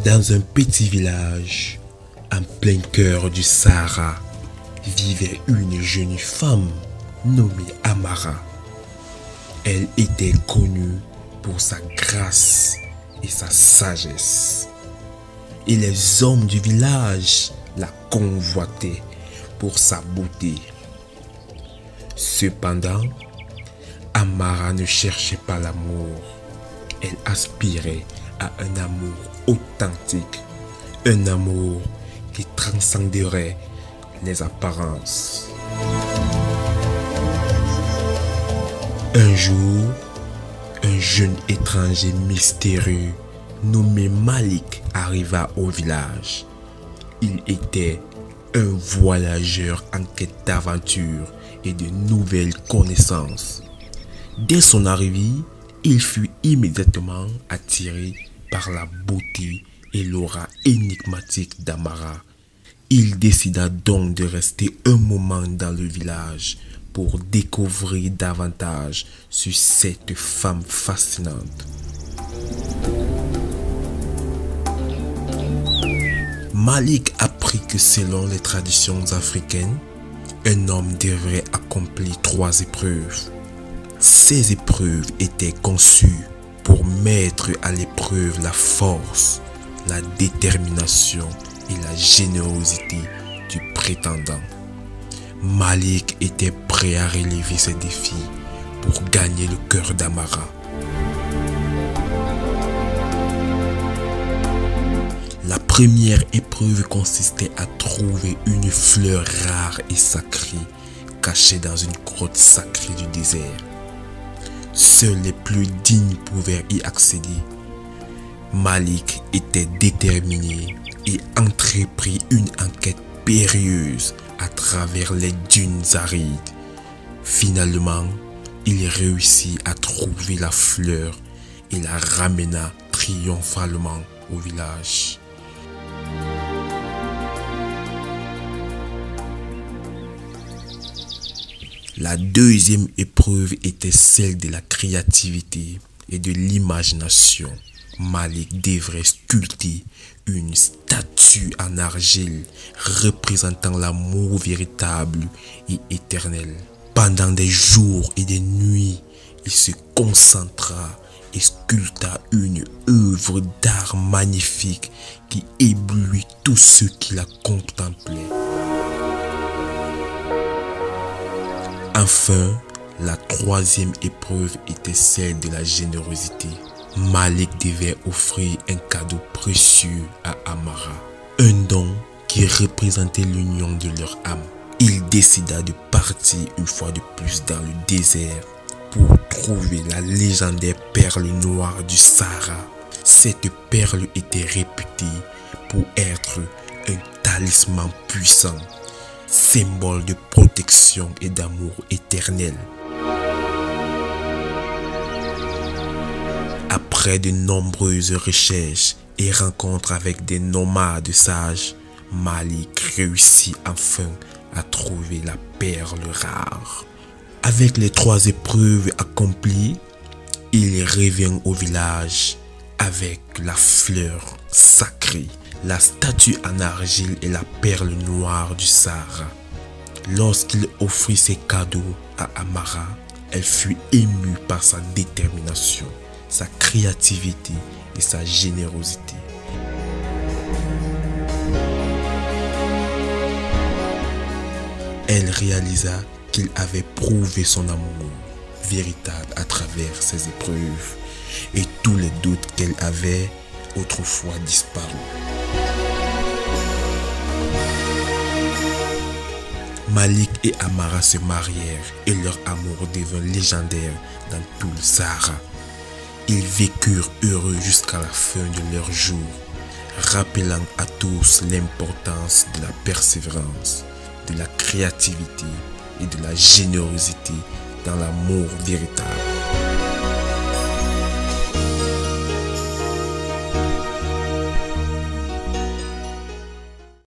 Dans un petit village, en plein cœur du Sahara, vivait une jeune femme nommée Amara. Elle était connue pour sa grâce et sa sagesse. Et les hommes du village la convoitaient pour sa beauté. Cependant, Amara ne cherchait pas l'amour. Elle aspirait à un amour authentique, un amour qui transcenderait les apparences. Un jour, un jeune étranger mystérieux nommé Malik arriva au village. Il était un voyageur en quête d'aventure et de nouvelles connaissances. Dès son arrivée, il fut immédiatement attiré par la beauté et l'aura énigmatique d'Amara. Il décida donc de rester un moment dans le village pour découvrir davantage sur cette femme fascinante. Malik apprit que selon les traditions africaines, un homme devrait accomplir 3 épreuves. Ces épreuves étaient conçues pour mettre à l'épreuve la force, la détermination et la générosité du prétendant. Malik était prêt à relever ces défis pour gagner le cœur d'Amara. La première épreuve consistait à trouver une fleur rare et sacrée cachée dans une grotte sacrée du désert. Seuls les plus dignes pouvaient y accéder. Malik était déterminé et entreprit une enquête périlleuse à travers les dunes arides. Finalement, il réussit à trouver la fleur et la ramena triomphalement au village. La deuxième épreuve était celle de la créativité et de l'imagination. Malik devrait sculpter une statue en argile représentant l'amour véritable et éternel. Pendant des jours et des nuits, il se concentra et sculpta une œuvre d'art magnifique qui éblouit tous ceux qui la contemplaient. Enfin, la troisième épreuve était celle de la générosité. Malik devait offrir un cadeau précieux à Amara, un don qui représentait l'union de leur âme. Il décida de partir une fois de plus dans le désert pour trouver la légendaire perle noire du Sahara. Cette perle était réputée pour être un talisman puissant, symbole de protection et d'amour éternel. Après de nombreuses recherches et rencontres avec des nomades sages, Malik réussit enfin à trouver la perle rare. Avec les 3 épreuves accomplies, il revient au village avec la fleur sacrée, la statue en argile et la perle noire du Sahara. Lorsqu'il offrit ses cadeaux à Amara, elle fut émue par sa détermination, sa créativité et sa générosité. Elle réalisa qu'il avait prouvé son amour véritable à travers ces épreuves et tous les doutes qu'elle avait autrefois disparu. Malik et Amara se marièrent et leur amour devint légendaire dans tout le Sahara. Ils vécurent heureux jusqu'à la fin de leur jour, rappelant à tous l'importance de la persévérance, de la créativité et de la générosité dans l'amour véritable.